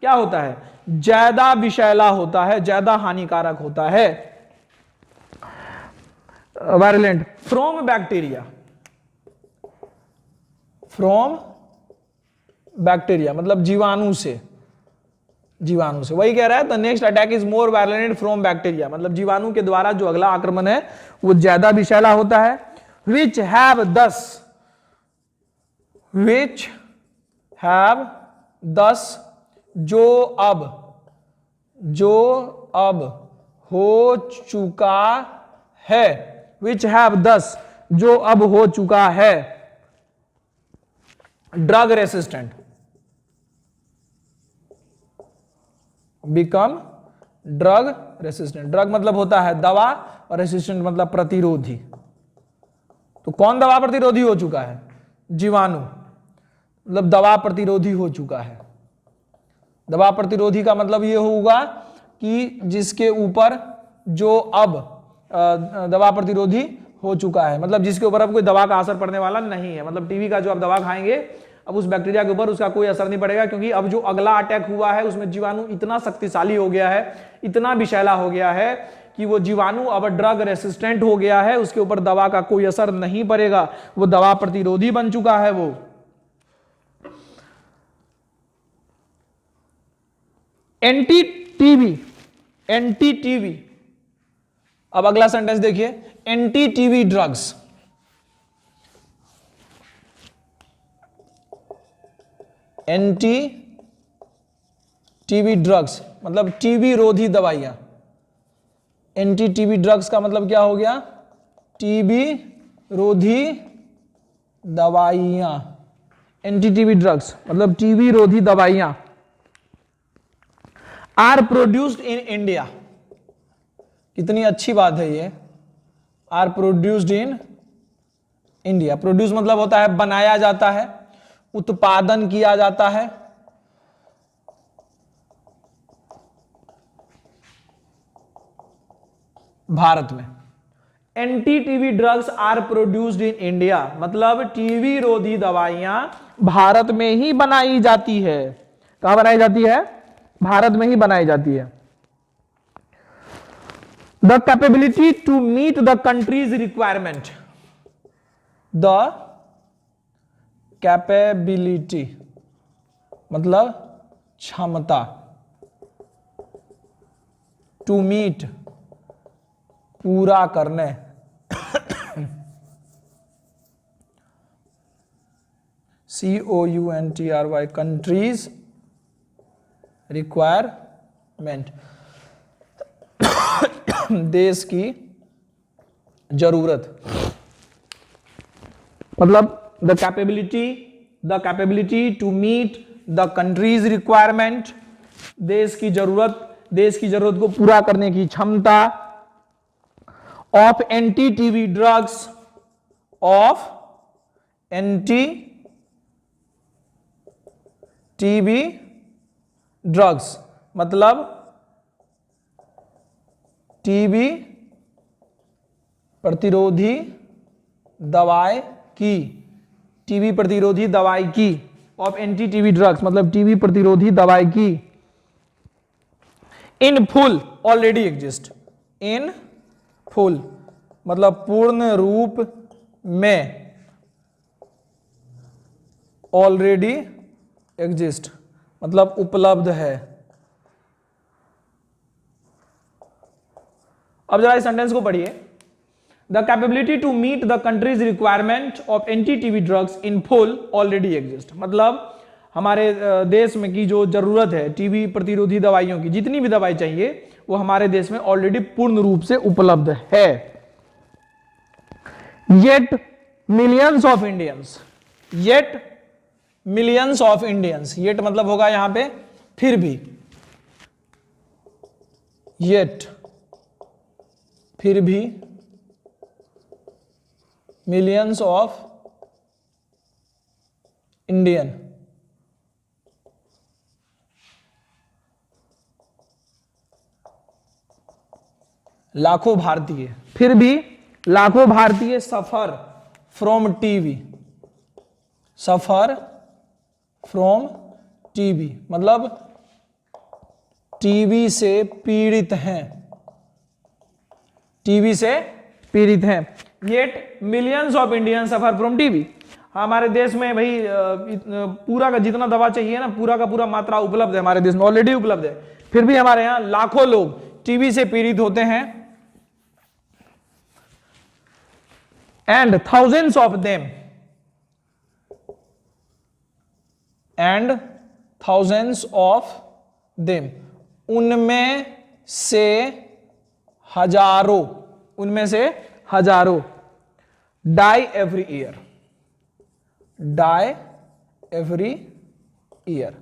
Speaker 1: क्या होता है, ज्यादा विषैला होता है, ज्यादा हानिकारक होता है। वायरलेंट फ्रॉम बैक्टीरिया, फ्रॉम बैक्टीरिया मतलब जीवाणु से, जीवाणु से, वही कह रहा है। The next attack is more violent from bacteria, मतलब जीवाणु के द्वारा जो अगला आक्रमण है वो ज्यादा विषैला होता है। विच हैव दस, विच हैव दस, जो अब हो चुका है, विच हैव दस, जो अब हो चुका है, drug resistant, become drug resistant. Drug मतलब होता है दवा और रेसिस्टेंट मतलब प्रतिरोधी। तो कौन दवा प्रतिरोधी हो चुका है, जीवाणु, मतलब दवा प्रतिरोधी हो चुका है। दबाव प्रतिरोधी का मतलब ये होगा कि जिसके ऊपर जो अब दबाव प्रतिरोधी हो चुका है, मतलब जिसके ऊपर अब कोई दवा का असर पड़ने वाला नहीं है। मतलब टीबी का जो आप दवा खाएंगे अब उस बैक्टीरिया के ऊपर उसका कोई असर नहीं पड़ेगा, क्योंकि अब जो अगला अटैक हुआ है उसमें जीवाणु इतना शक्तिशाली हो गया है, इतना विषैला हो गया है कि वो जीवाणु अब ड्रग रेसिस्टेंट हो गया है, उसके ऊपर दवा का कोई असर नहीं पड़ेगा, वो दवा प्रतिरोधी बन चुका है वो। एंटी टीबी, अब अगला सेंटेंस देखिए, anti TB drugs, anti TB drugs मतलब टीबी रोधी दवाइयां। एंटी टीबी ड्रग्स का मतलब क्या हो गया? टीबी रोधी दवाइयां। एंटी टीबी ड्रग्स मतलब टीबी रोधी दवाइयां आर प्रोड्यूस्ड इन इंडिया। कितनी अच्छी बात है ये, are produced in India. Produce मतलब होता है बनाया जाता है, उत्पादन किया जाता है। भारत में। Anti TB drugs are produced in India मतलब टीबी रोधी दवाइयां भारत में ही बनाई जाती है। कहां बनाई जाती है? भारत में ही बनाई जाती है। The capability to meet the country's requirement, the capability मतलब क्षमता, टू मीट पूरा करने, COUNTRY कंट्रीज रिक्वायरमेंट देश की जरूरत, मतलब the capability to meet the country's requirement, देश की जरूरत को पूरा करने की क्षमता of anti TB drugs, of anti TB drugs मतलब टीबी प्रतिरोधी दवाई की, टीबी प्रतिरोधी दवाई की, ऑफ एंटी टीबी ड्रग्स मतलब टीबी प्रतिरोधी दवाई की, in full already exist, in full मतलब पूर्ण रूप में, ऑलरेडी एग्जिस्ट मतलब उपलब्ध है। अब जरा इस सेंटेंस को पढ़िए, the capability to meet the country's requirement of anti TB drugs in full already exist मतलब हमारे देश में की जो जरूरत है टीबी प्रतिरोधी दवाइयों की, जितनी भी दवाई चाहिए वो हमारे देश में ऑलरेडी पूर्ण रूप से उपलब्ध है। Yet millions of Indians, yet millions of Indians, yet मतलब होगा यहां पे फिर भी, येट फिर भी मिलियंस ऑफ इंडियन, लाखों भारतीय, फिर भी लाखों भारतीय सफर from TB, suffer from TB मतलब टीबी से पीड़ित हैं, टीबी से पीड़ित हैं। Yet millions of Indian suffer from TB, हमारे देश में भाई पूरा का जितना दवा चाहिए ना, पूरा का पूरा मात्रा उपलब्ध है हमारे देश में, ऑलरेडी उपलब्ध है, फिर भी हमारे यहां लाखों लोग टीबी से पीड़ित होते हैं। And thousands of them, and thousands of them उनमें से हजारों, उनमें से हजारों, die every year, die every year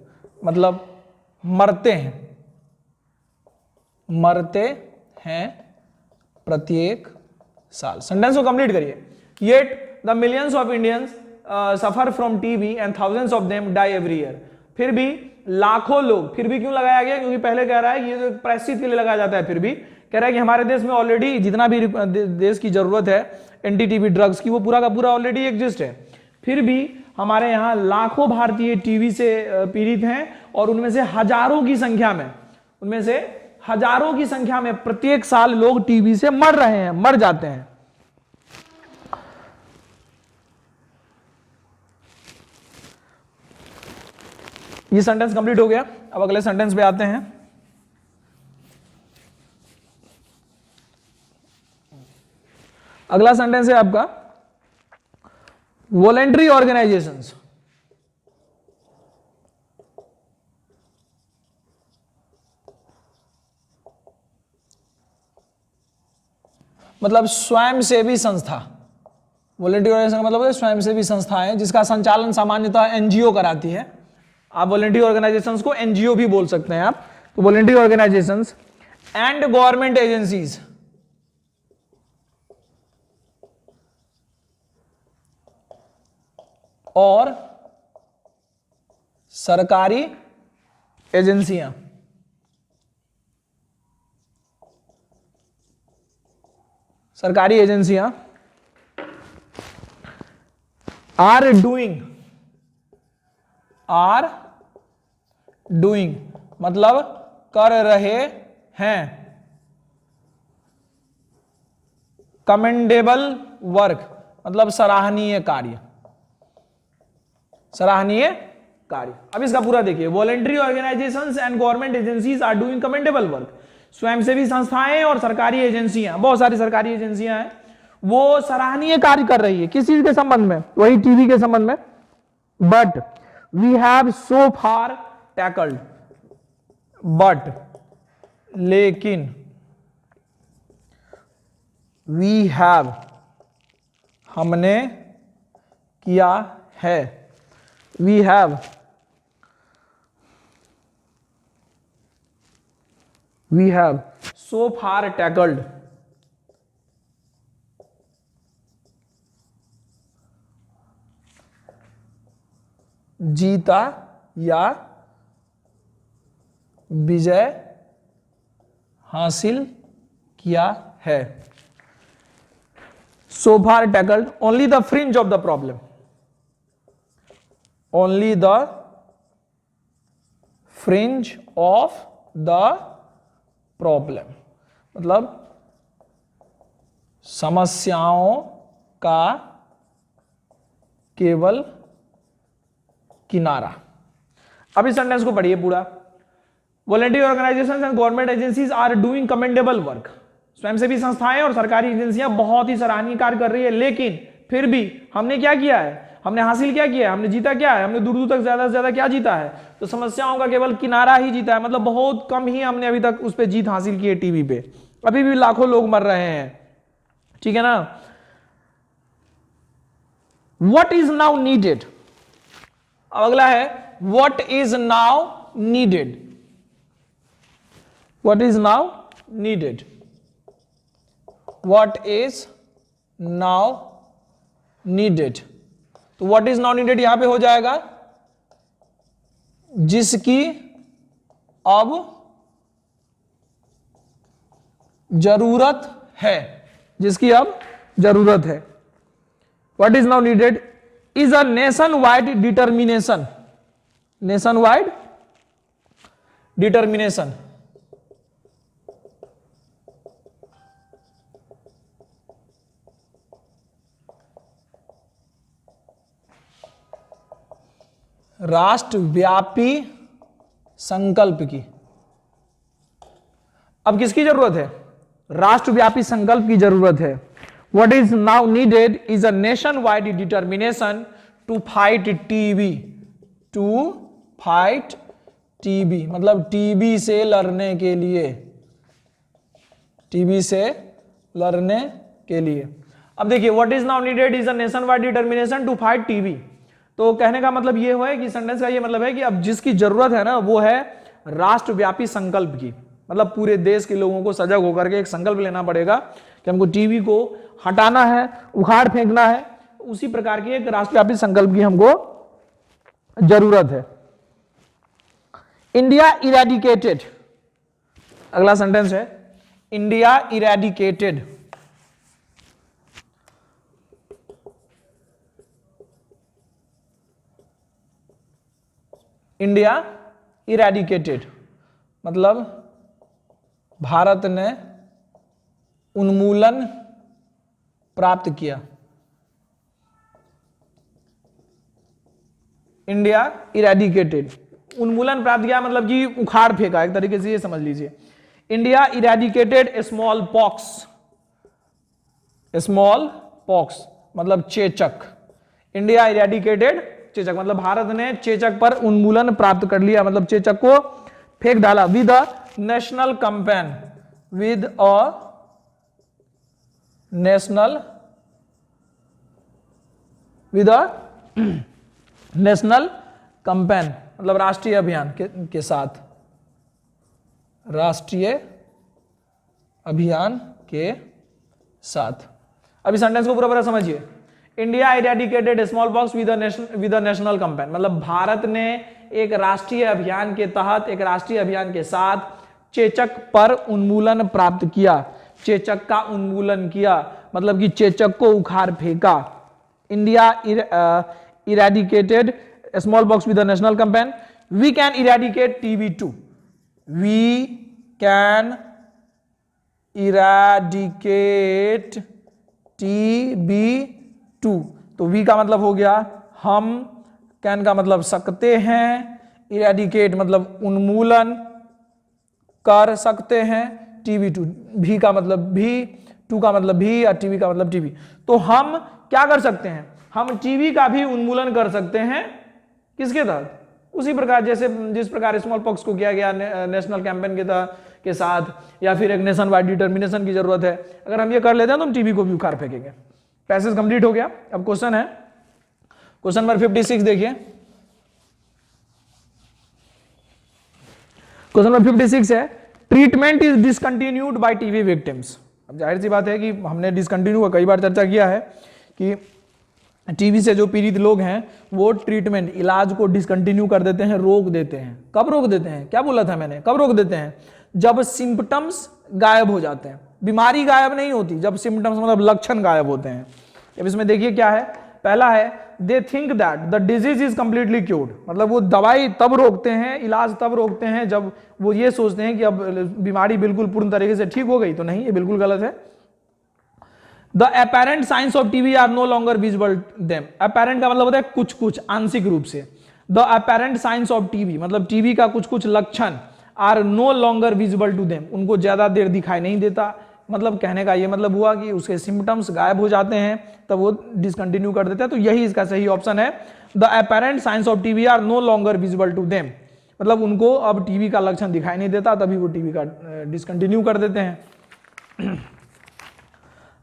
Speaker 1: मतलब मरते हैं, मरते हैं प्रत्येक साल। सेंटेंस को कंप्लीट करिए, yet the millions of Indians suffer from TB and thousands of them die every year फिर भी लाखों लोग, फिर भी क्यों लगाया गया? क्योंकि पहले कह रहा है ये तो प्रायश्चित के लिए लगाया जाता है, फिर भी कह रहा है कि हमारे देश में ऑलरेडी जितना भी देश की जरूरत है एंटी-टीबी ड्रग्स की, वो पूरा का पूरा ऑलरेडी एग्जिस्ट है। फिर भी हमारे यहाँ लाखों भारतीय टीबी से पीड़ित हैं और उनमें से हजारों की संख्या में प्रत्येक साल लोग टीबी से मर रहे हैं, मर जाते हैं। ये सेंटेंस कंप्लीट हो गया। अब अगले सेंटेंस पे आते हैं। अगला सेंटेंस है आपका वॉलेंट्री ऑर्गेनाइजेशंस। मतलब स्वयंसेवी संस्था। वॉलेंट्री ऑर्गेनाइजेशन का मतलब है स्वयंसेवी संस्थाएं, जिसका संचालन सामान्यतः एनजीओ कराती है। आप वॉलेंट्री ऑर्गेनाइजेशंस को एनजीओ भी बोल सकते हैं आप। तो voluntary organisations and government agencies, और सरकारी एजेंसियां आर डूइंग मतलब कर रहे हैं कमेंडेबल वर्क, मतलब सराहनीय कार्य। अब इसका पूरा देखिए, voluntary organisations and government agencies are doing commendable work. स्वयंसेवी संस्थाएं और सरकारी एजेंसियां, बहुत सारी सरकारी एजेंसियां हैं, वो सराहनीय कार्य कर रही है। किस चीज के संबंध में? वही टीबी के संबंध में। But we have so far tackled, लेकिन वी हैव हमने किया है, we have so far tackled जीता या विजय हासिल किया है। So far tackled only the fringe of the problem, only the fringe of the problem, मतलब समस्याओं का केवल किनारा। अब इस सेंटेंस को पढ़िए पूरा। Voluntary organisations and government agencies are doing commendable work. स्वयंसेवी संस्थाएं और सरकारी एजेंसियां बहुत ही सराहनीय कार्य कर रही है, लेकिन फिर भी हमने क्या किया है? हमने हासिल क्या किया है? हमने जीता क्या है? हमने दूर दूर तक ज्यादा से ज्यादा क्या जीता है? तो समस्याओं का केवल किनारा ही जीता है, मतलब बहुत कम ही हमने अभी तक उस पर जीत हासिल की है टीबी पे। अभी भी लाखों लोग मर रहे हैं, ठीक है ना। What is now needed? अब अगला है what is now needed. What is now needed? What is now needed? तो व्हाट इज नाउ नीडेड यहां पे हो जाएगा जिसकी अब जरूरत है, जिसकी अब जरूरत है। What is now needed is a nation wide determination, nation wide determination, राष्ट्रव्यापी संकल्प की। अब किसकी जरूरत है? राष्ट्रव्यापी संकल्प की जरूरत है। What is now needed is a nationwide determination to fight TB, to fight TB, मतलब टीबी से लड़ने के लिए, टीबी से लड़ने के लिए। अब देखिए what is now needed is a nationwide determination to fight TB। तो कहने का मतलब ये है कि सेंटेंस का ये मतलब है कि अब जिसकी जरूरत है ना वो है राष्ट्रव्यापी संकल्प की, मतलब पूरे देश के लोगों को सजग होकर के एक संकल्प लेना पड़ेगा कि हमको टीबी को हटाना है, उखाड़ फेंकना है। उसी प्रकार की एक राष्ट्रव्यापी संकल्प की हमको जरूरत है। इंडिया इरेडिकेटेड, अगला सेंटेंस है इंडिया इरेडिकेटेड, इंडिया इरेडिकेटेड मतलब भारत ने उन्मूलन प्राप्त किया। इंडिया इरेडिकेटेड, उन्मूलन प्राप्त किया मतलब कि उखाड़ फेंका, एक तरीके से ये समझ लीजिए। India eradicated small pox, small pox मतलब चेचक। इंडिया इरेडिकेटेड चेचक मतलब भारत ने चेचक पर उन्मूलन प्राप्त कर लिया, मतलब चेचक को फेंक डाला। With a national campaign, with a national, with a national campaign मतलब राष्ट्रीय अभियान के साथ, राष्ट्रीय अभियान के साथ। अभी सेंटेंस को पूरा पूरा समझिए। India eradicated smallpox with a national campaign मतलब भारत ने एक राष्ट्रीय अभियान के तहत, एक राष्ट्रीय अभियान के साथ चेचक पर उन्मूलन प्राप्त किया, चेचक का उन्मूलन किया मतलब कि चेचक को उखाड़ फेंका। India eradicated smallpox with a national campaign. We can eradicate TB too, we can eradicate TB too. तो वी का मतलब हो गया हम, कैन का मतलब सकते हैं, इरेडिकेट मतलब उन्मूलन कर सकते हैं, टीबी टू, भी का मतलब भी, टू का मतलब भी और टीबी का मतलब टीबी। तो हम क्या कर सकते हैं, हम टीबी का भी उन्मूलन कर सकते हैं। किसके तहत? उसी प्रकार जैसे जिस प्रकार स्मॉल पॉक्स को किया गया नेशनल कैंपेन के साथ, या फिर एक नेशन वाइड डिटर्मिनेशन की जरूरत है। अगर हम ये कर लेते हैं तो हम टीबी को भी उखाड़ फेंकेंगे। पैसेज कंप्लीट हो गया। अब क्वेश्चन है, क्वेश्चन नंबर 56 देखिए। क्वेश्चन नंबर 56 है treatment is discontinued by TB victims. अब जाहिर सी बात है कि हमने डिसकंटिन्यू कई बार चर्चा किया है कि टीबी से जो पीड़ित लोग हैं वो ट्रीटमेंट, इलाज को डिसकंटिन्यू कर देते हैं, रोक देते हैं। कब रोक देते हैं, क्या बोला था मैंने, कब रोक देते हैं? जब सिम्पटम्स गायब हो जाते हैं। बीमारी गायब नहीं होती, जब सिम्पटम्स मतलब लक्षण गायब होते हैं। अब इसमें देखिए क्या है, पहला है they think that the disease is completely cured, मतलब वो दवाई तब रोकते हैं, इलाज तब रोकते हैं जब वो ये सोचते हैं कि अब बीमारी बिल्कुल पूर्ण तरीके से ठीक हो गई। तो नहीं, ये बिल्कुल गलत है। The apparent signs of TB are no longer visible them। apparent का मतलब होता है कुछ कुछ, आंशिक रूप से। The apparent signs of TB मतलब टीबी का कुछ कुछ लक्षण are no longer visible to them, उनको ज्यादा देर दिखाई नहीं देता। मतलब कहने का ये मतलब हुआ कि उसके सिम्टम्स गायब हो जाते हैं तब वो डिसकंटिन्यू कर देता है। तो यही इसका सही ऑप्शन है। The apparent signs of TB are no longer visible to them मतलब उनको अब टीबी का लक्षण दिखाई नहीं देता, तभी वो टीबी का डिसकंटिन्यू कर देते हैं।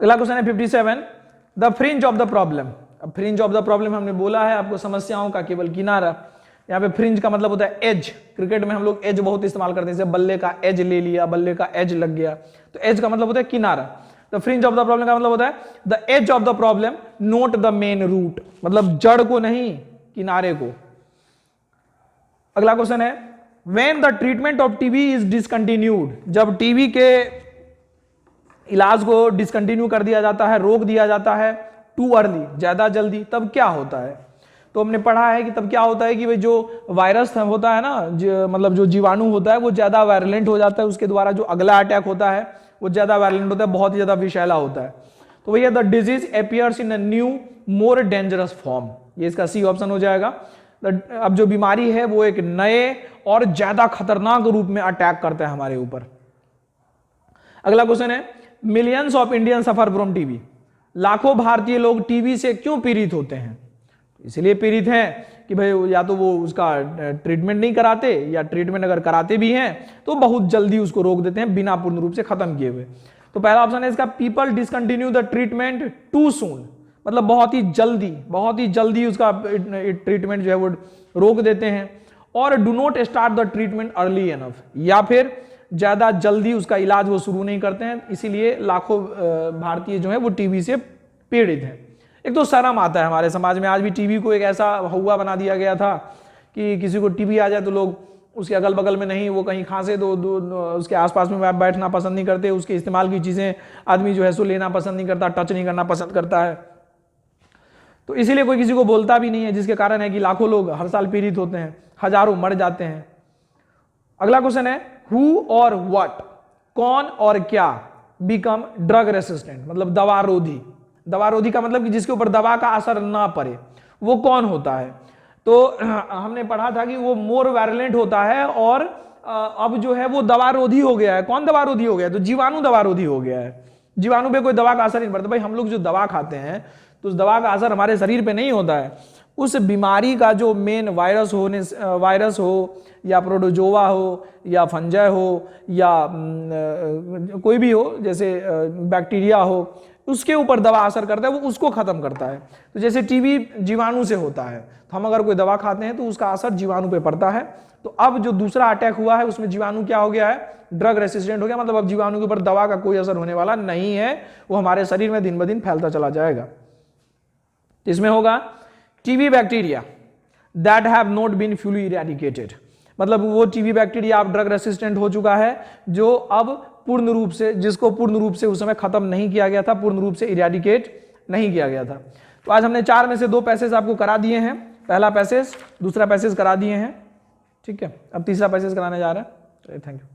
Speaker 1: अगला क्वेश्चन है 57 the fringe of the problem. अब फ्रिंज ऑफ द प्रॉब्लम हमने बोला है आपको समस्याओं का केवल किनारा। यहाँ पे फ्रिंज का मतलब होता है एज। क्रिकेट में हम लोग एज बहुत इस्तेमाल करते हैं, जैसे बल्ले का एज ले लिया, बल्ले का एज लग गया, तो एज का मतलब होता है किनारा। तो फ्रिंज ऑफ द प्रॉब्लम का मतलब होता है the edge of the problem not the main root, मतलब जड़ को नहीं, किनारे को। अगला क्वेश्चन है when the treatment of TB is discontinued, जब टीबी के इलाज को डिसकंटिन्यू कर दिया जाता है, रोक दिया जाता है, टू अर्ली, ज्यादा जल्दी, तब क्या होता है? तो हमने पढ़ा है कि तब क्या होता है कि भाई जो वायरस होता है ना, मतलब जो जीवाणु होता है वो ज्यादा वायलेंट हो जाता है, उसके द्वारा जो अगला अटैक होता है वो ज्यादा वायलेंट होता है, बहुत ही ज्यादा विषैला होता है। तो भैया the disease appears in a new more dangerous form, ये इसका सी ऑप्शन हो जाएगा। अब जो बीमारी है वो एक नए और ज्यादा खतरनाक रूप में अटैक करता है हमारे ऊपर। अगला क्वेश्चन है millions of Indian suffer from TB, लाखों भारतीय लोग टीबी से क्यों पीड़ित होते हैं? इसलिए पीड़ित हैं कि भाई या तो वो उसका ट्रीटमेंट नहीं कराते, या ट्रीटमेंट अगर कराते भी हैं तो बहुत जल्दी उसको रोक देते हैं बिना पूर्ण रूप से खत्म किए हुए। तो पहला ऑप्शन है इसका people discontinue the treatment too soon, मतलब बहुत ही जल्दी उसका ट्रीटमेंट जो है वो रोक देते हैं। और do not start the treatment early enough, या फिर ज्यादा जल्दी उसका इलाज वो शुरू नहीं करते हैं, इसीलिए लाखों भारतीय जो है वो टीबी से पीड़ित हैं। एक तो शर्म आता है हमारे समाज में, आज भी टीबी को एक ऐसा हुआ बना दिया गया था कि किसी को टीबी आ जाए तो लोग उसके अगल बगल में नहीं, वो कहीं खांसे तो उसके आसपास में बैठना पसंद नहीं करते, उसके इस्तेमाल की चीज़ें आदमी जो है सो लेना पसंद नहीं करता, टच नहीं करना पसंद करता है। तो इसीलिए कोई किसी को बोलता भी नहीं है, जिसके कारण है कि लाखों लोग हर साल पीड़ित होते हैं, हजारों मर जाते हैं। अगला क्वेश्चन है हु और व्हाट, कौन और क्या बिकम ड्रग रेसिस्टेंट, मतलब दवा रोधी। दवा रोधी का मतलब कि जिसके ऊपर दवा का असर ना पड़े, वो कौन होता है? तो हमने पढ़ा था कि वो मोर वायलेंट होता है और अब जो है वो दवा रोधी हो गया है। कौन दवा रोधी हो गया है? तो जीवाणु दवा रोधी हो गया है। जीवाणु पे कोई दवा का असर नहीं पड़ता। भाई हम लोग जो दवा खाते हैं तो उस दवा का असर हमारे शरीर पे नहीं होता है, उस बीमारी का जो मेन वायरस हो या प्रोटोजोआ हो या फंजाई हो या कोई भी हो, जैसे बैक्टीरिया हो, उसके ऊपर दवा असर करता है, वो उसको खत्म करता है। तो जैसे टीबी जीवाणु से होता है, तो हम अगर कोई दवा खाते हैं तो उसका असर जीवाणु पे पड़ता है। तो अब जो दूसरा अटैक हुआ है उसमें जीवाणु क्या हो गया है? ड्रग रेसिस्टेंट हो गया, मतलब अब जीवाणु के ऊपर दवा का कोई असर होने वाला नहीं है, वो हमारे शरीर में दिन ब दिन फैलता चला जाएगा। इसमें होगा TB bacteria that have not been fully eradicated, मतलब वो टीबी बैक्टीरिया अब ड्रग रेसिस्टेंट हो चुका है, जो अब पूर्ण रूप से, जिसको पूर्ण रूप से उस समय खत्म नहीं किया गया था, पूर्ण रूप से इरेडिकेट नहीं किया गया था। तो आज हमने 4 में से 2 पैसेज आपको करा दिए हैं, पहला पैसेज, दूसरा पैसेज करा दिए हैं, ठीक है। अब तीसरा पैसेज कराने जा रहे हैं। Thank you.